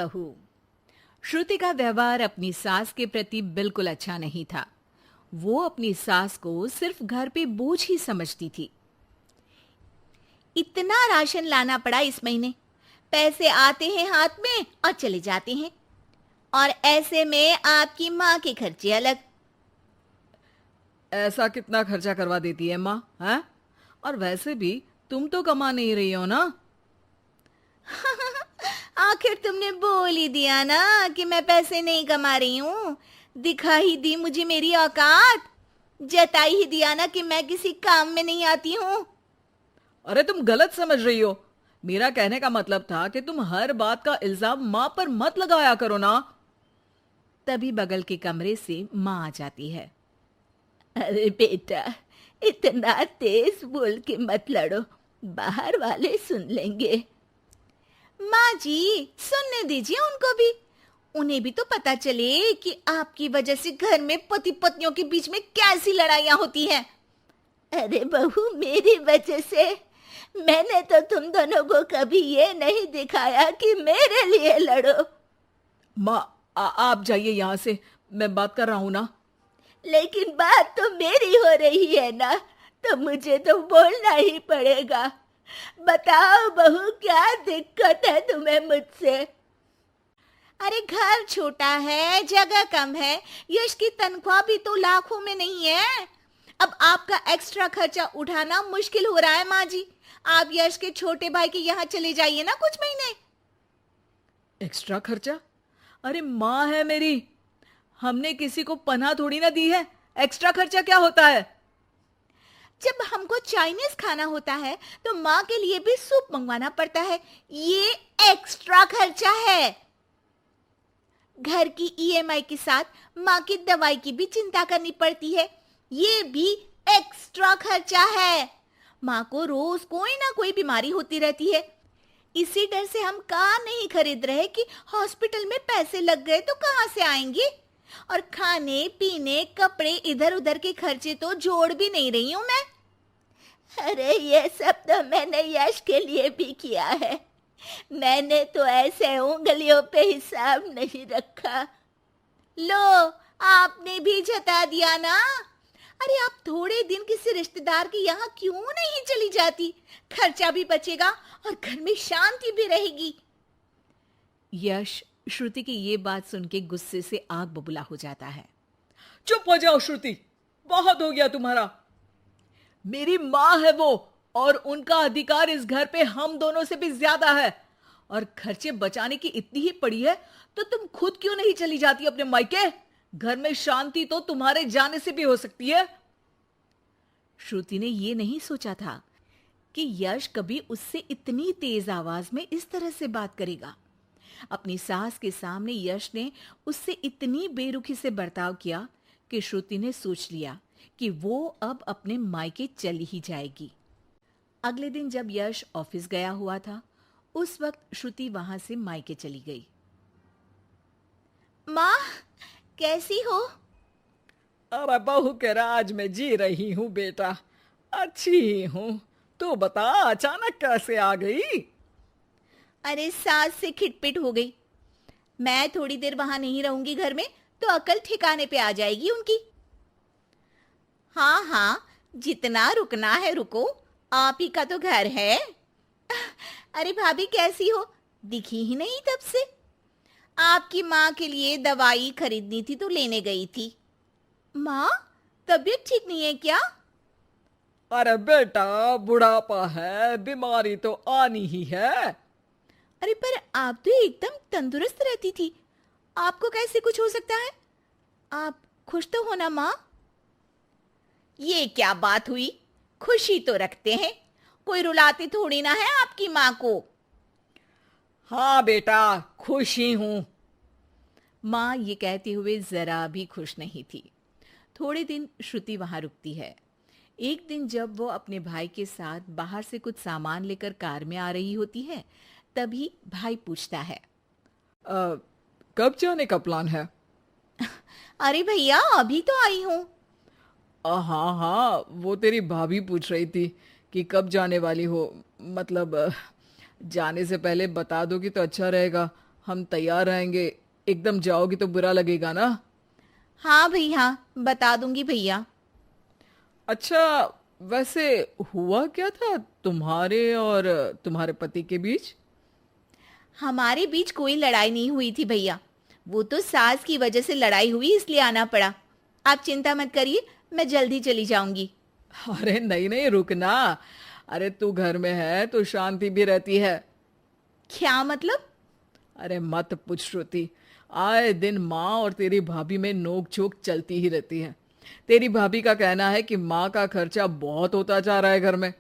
बहू। श्रुति का व्यवहार अपनी सास के प्रति बिल्कुल अच्छा नहीं था। वो अपनी सास को सिर्फ घर पे बोझ ही समझती थी। इतना राशन लाना पड़ा इस महीने। पैसे आते हैं हाथ में और चले जाते हैं। और ऐसे में आपकी माँ के खर्चे अलग। ऐसा कितना खर्चा करवा देती है माँ, है? और वैसे भी तुम तो कमा नहीं रही हो ना। आखिर तुमने बोल ही दिया ना कि मैं पैसे नहीं कमा रही हूँ। दिखा ही दी मुझे मेरी औकात। जता ही दिया ना कि मैं किसी काम में नहीं आती हूँ। अरे तुम गलत समझ रही हो। मेरा कहने का मतलब था कि तुम हर बात का इल्जाम माँ पर मत लगाया करो ना। तभी बगल के कमरे से माँ आ जाती है। अरे बेटा, इतना तेज बोल के मत लड़ो, बाहर वाले सुन लेंगे। माँ जी, सुनने दीजिए उनको भी। उन्हें भी तो पता चले कि आपकी वजह से घर में पति पत्नियों के बीच में कैसी लड़ाइयाँ होती हैं। अरे बहू, मेरी वजह से? मैंने तो तुम दोनों को कभी ये नहीं दिखाया कि मेरे लिए लड़ो। माँ आप जाइए यहाँ से, मैं बात कर रहा हूं ना। लेकिन बात तो मेरी हो रही है ना, तो मुझे तो बोलना ही पड़ेगा। बताओ बहू, क्या दिक्कत है तुम्हें मुझसे? अरे घर छोटा है, जगह कम है, यश की तनख्वाह भी तो लाखों में नहीं है। अब आपका एक्स्ट्रा खर्चा उठाना मुश्किल हो रहा है। माँ जी, आप यश के छोटे भाई के यहाँ चले जाइए ना कुछ महीने। एक्स्ट्रा खर्चा? अरे माँ है मेरी, हमने किसी को पनाह थोड़ी ना दी है। एक्स्ट्रा खर्चा क्या होता है? जब हमको चाइनीज खाना होता है तो माँ के लिए भी सूप मंगवाना पड़ता है। ये एक्स्ट्रा खर्चा है। घर की ईएमआई के साथ माँ की दवाई की भी चिंता करनी पड़ती है। ये भी एक्स्ट्रा खर्चा है। माँ को रोज कोई ना कोई बीमारी होती रहती है। इसी डर से हम कार नहीं खरीद रहे कि हॉस्पिटल में पैसे लग गए तो कहाँ से आएंगे। और खाने पीने कपड़े इधर उधर के खर्चे तो जोड़ भी नहीं रही हूँ मैं। अरे ये सब तो मैंने यश के लिए भी किया है। मैंने तो ऐसे उंगलियों पे हिसाब नहीं रखा। लो, आपने भी जता दिया ना। अरे आप थोड़े दिन किसी रिश्तेदार के यहाँ क्यों नहीं चली जाती? खर्चा भी बचेगा और घर में शांति भी रहेगी। यश श्रुति की ये बात सुन के गुस्से से आग बबूला हो जाता है। चुप हो जाओ श्रुति, बहुत हो गया तुम्हारा। मेरी माँ है वो, और उनका अधिकार इस घर पे हम दोनों से भी ज्यादा है। और खर्चे बचाने की इतनी ही पड़ी है तो तुम खुद क्यों नहीं चली जाती अपने मायके? घर में शांति तो तुम्हारे जाने से भी हो सकती है। श्रुति ने ये नहीं सोचा था कि यश कभी उससे इतनी तेज आवाज में इस तरह से बात करेगा। अपनी सास के सामने यश ने उससे इतनी बेरुखी से बर्ताव किया कि श्रुति ने सोच लिया कि वो अब अपने मायके चली ही जाएगी। अगले दिन जब यश ऑफिस गया हुआ था, उस वक्त श्रुति वहां से मायके चली गई। माँ, कैसी हो? अरे बहू के राज में जी रही हूँ बेटा, अच्छी ही हूँ। तू बता, अचानक कैसे आ गई? अरे सास से खिटपिट हो गई। मैं थोड़ी देर वहां नहीं रहूंगी घर में तो अकल ठिकाने पे आ जाएगी उनकी। हाँ हाँ, जितना रुकना है रुको, आप ही का तो घर है। अरे भाभी, कैसी हो? दिखी ही नहीं तब से। आपकी माँ के लिए दवाई खरीदनी थी तो लेने गई थी। माँ, तबीयत ठीक नहीं है क्या? अरे बेटा, बुढ़ापा है, बीमारी तो आनी ही है। अरे पर आप तो एकदम तंदुरुस्त रहती थी, आपको कैसे कुछ हो सकता है? आप खुश तो हो ना माँ? ये क्या बात हुई? खुशी तो रखते हैं, कोई रुलाते थोड़ी ना है आपकी माँ को। हाँ बेटा, खुश ही हूँ। माँ ये कहते हुए जरा भी खुश नहीं थी। थोड़े दिन श्रुति वहां रुकती है। एक दिन जब वो अपने भाई के साथ बाहर से कुछ सामान लेकर कार में आ रही होती है, तभी भाई पूछता है, कब जाने का प्लान है? अरे भैया, अभी तो आई हूँ। हाँ हाँ, वो तेरी भाभी पूछ रही थी कि कब जाने वाली हो। मतलब जाने से पहले बता दोगी तो अच्छा रहेगा। हम तैयार रहेंगे। एकदम जाओगी तो बुरा लगेगा ना। हाँ भैया, बता दूंगी भैया। अच्छा, वैसे हुआ क्या था तुम्हारे और तुम्हारे पति के बीच? हमारे बीच कोई लड़ाई नहीं हुई थी भैया। वो तो सास की वजह से लड़ाई हुई, इसलिए आना पड़ा। आप चिंता मत करिए, मैं जल्दी चली जाऊंगी। अरे नहीं नहीं, रुकना। अरे तू घर में है तो शांति भी रहती है। क्या मतलब? अरे मत पूछ श्रुति, आए दिन माँ और तेरी भाभी में नोक झोंक चलती ही रहती है। तेरी भाभी का कहना है कि माँ का खर्चा बहुत होता जा रहा है घर में।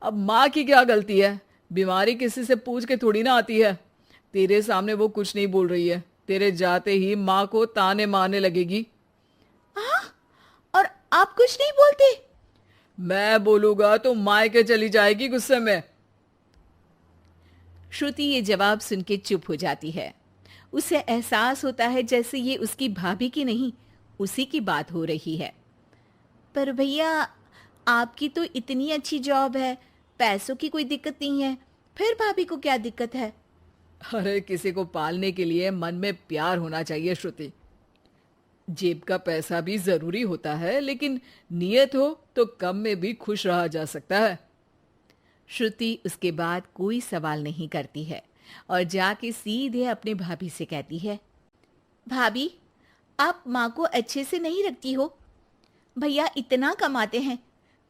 अब माँ की क्या गलती है? बीमारी किसी से पूछ के थोड़ी ना आती है। तेरे सामने वो कुछ नहीं बोल रही है, तेरे जाते ही माँ को ताने मारने लगेगी। और आप कुछ नहीं बोलते? मैं बोलूंगा तो मायके चली जाएगी गुस्से में। श्रुति ये जवाब सुन के चुप हो जाती है। उसे एहसास होता है जैसे ये उसकी भाभी की नहीं, उसी की बात हो रही है। पर भैया, आपकी तो इतनी अच्छी जॉब है, पैसों की कोई दिक्कत नहीं है, फिर भाभी को क्या दिक्कत है? अरे किसी को पालने के लिए मन में प्यार होना चाहिए श्रुति। जेब का पैसा भी जरूरी होता है, लेकिन नियत हो तो कम में भी खुश रहा जा सकता है। श्रुति उसके बाद कोई सवाल नहीं करती है और जाके सीधे अपने भाभी से कहती है, भाभी, आप माँ को अच्छे से नहीं रखती हो। भैया इतना कमाते हैं,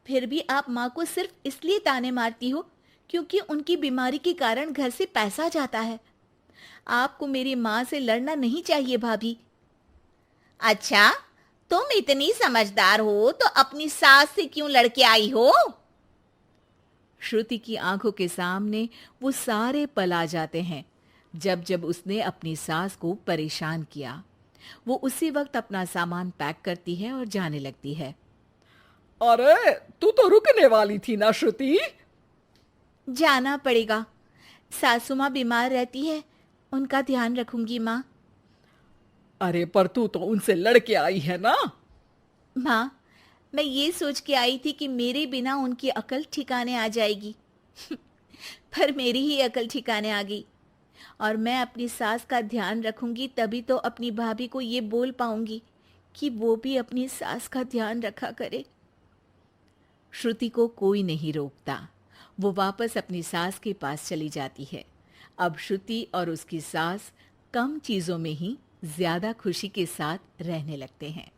फिर भी आप माँ को सिर्फ इसलिए ताने मारती हो क्योंकि उनकी बीमारी के कारण घर से पैसा जाता है। आपको मेरी माँ से लड़ना नहीं चाहिए भाभी। अच्छा, तुम इतनी समझदार हो तो अपनी सास से क्यों लड़के आई हो? श्रुति की आंखों के सामने वो सारे पल आ जाते हैं जब जब उसने अपनी सास को परेशान किया। वो उसी वक्त अपना सामान पैक करती है और जाने लगती है। अरे तू तो रुकने वाली थी ना श्रुति। जाना पड़ेगा, सासू माँ बीमार रहती है, उनका ध्यान रखूंगी माँ। अरे पर तू तो उनसे लड़के आई है ना। माँ, मैं ये सोच के आई थी कि मेरे बिना उनकी अकल ठिकाने आ जाएगी पर मेरी ही अकल ठिकाने आ गई। और मैं अपनी सास का ध्यान रखूंगी तभी तो अपनी भाभी को ये बोल पाऊंगी कि वो भी अपनी सास का ध्यान रखा करे। श्रुति को कोई नहीं रोकता। वो वापस अपनी सास के पास चली जाती है। अब श्रुति और उसकी सास कम चीजों में ही ज्यादा खुशी के साथ रहने लगते हैं।